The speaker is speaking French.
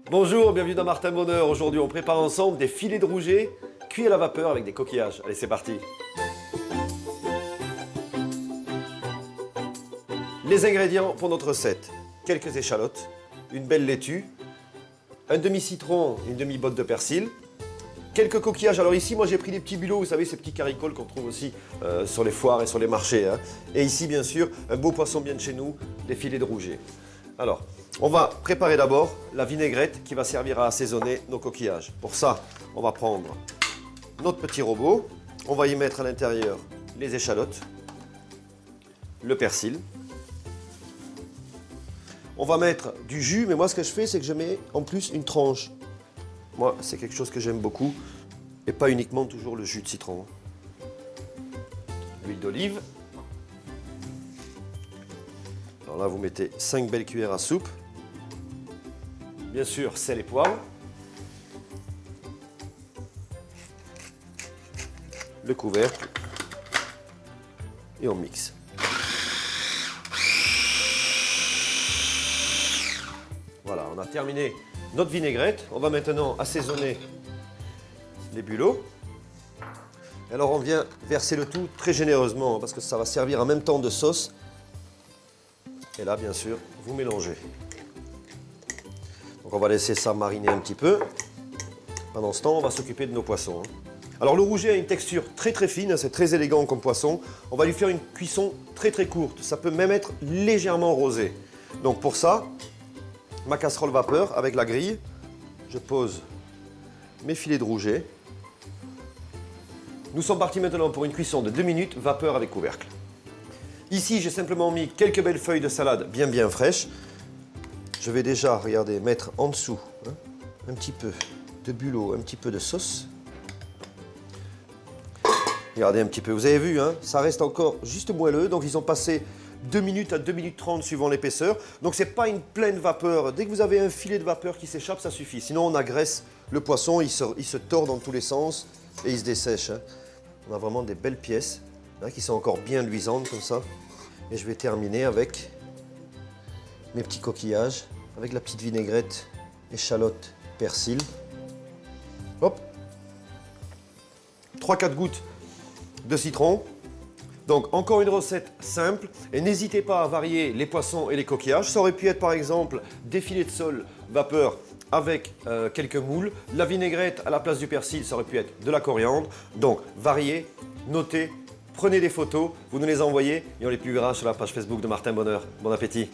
Bonjour, bienvenue dans Martin Bonheur. Aujourd'hui, on prépare ensemble des filets de rouget cuits à la vapeur avec des coquillages. Allez, c'est parti. Les ingrédients pour notre recette. Quelques échalotes, une belle laitue, un demi-citron, une demi-botte de persil, quelques coquillages. Alors ici, moi j'ai pris des petits bulots, vous savez, ces petits caricoles qu'on trouve aussi sur les foires et sur les marchés. Hein. Et ici, bien sûr, un beau poisson bien de chez nous, des filets de rouget. Alors, on va préparer d'abord la vinaigrette qui va servir à assaisonner nos coquillages. Pour ça, on va prendre notre petit robot, on va y mettre à l'intérieur les échalotes, le persil. On va mettre du jus, mais moi ce que je fais, c'est que je mets en plus une tranche. Moi, c'est quelque chose que j'aime beaucoup, et pas uniquement toujours le jus de citron. L'huile d'olive. Alors là, vous mettez 5 belles cuillères à soupe. Bien sûr, sel et poivre. Le couvercle. Et on mixe. Voilà, on a terminé notre vinaigrette. On va maintenant assaisonner les bulots. Et alors on vient verser le tout très généreusement parce que ça va servir en même temps de sauce. Et là, bien sûr, vous mélangez. Donc on va laisser ça mariner un petit peu. Pendant ce temps, on va s'occuper de nos poissons. Alors le rouget a une texture très très fine, c'est très élégant comme poisson. On va lui faire une cuisson très très courte. Ça peut même être légèrement rosé. Donc pour ça, ma casserole vapeur avec la grille, je pose mes filets de rouget. Nous sommes partis maintenant pour une cuisson de 2 minutes, vapeur avec couvercle. Ici, j'ai simplement mis quelques belles feuilles de salade bien fraîches. Je vais déjà, regardez, mettre en dessous un petit peu de bulot, un petit peu de sauce. Regardez un petit peu, vous avez vu, ça reste encore juste moelleux, donc ils ont passé 2 minutes à 2 minutes 30 suivant l'épaisseur. Donc c'est pas une pleine vapeur. Dès que vous avez un filet de vapeur qui s'échappe, ça suffit. Sinon on agresse le poisson, il se tord dans tous les sens et il se dessèche. On a vraiment des belles pièces qui sont encore bien luisantes comme ça. Et je vais terminer avec mes petits coquillages, avec la petite vinaigrette, échalote, persil. Hop, 3-4 gouttes de citron. Donc encore une recette simple et n'hésitez pas à varier les poissons et les coquillages. Ça aurait pu être par exemple des filets de sole vapeur avec quelques moules. La vinaigrette à la place du persil, ça aurait pu être de la coriandre. Donc variez, notez, prenez des photos, vous nous les envoyez et on les publiera sur la page Facebook de Martin Bonheur. Bon appétit!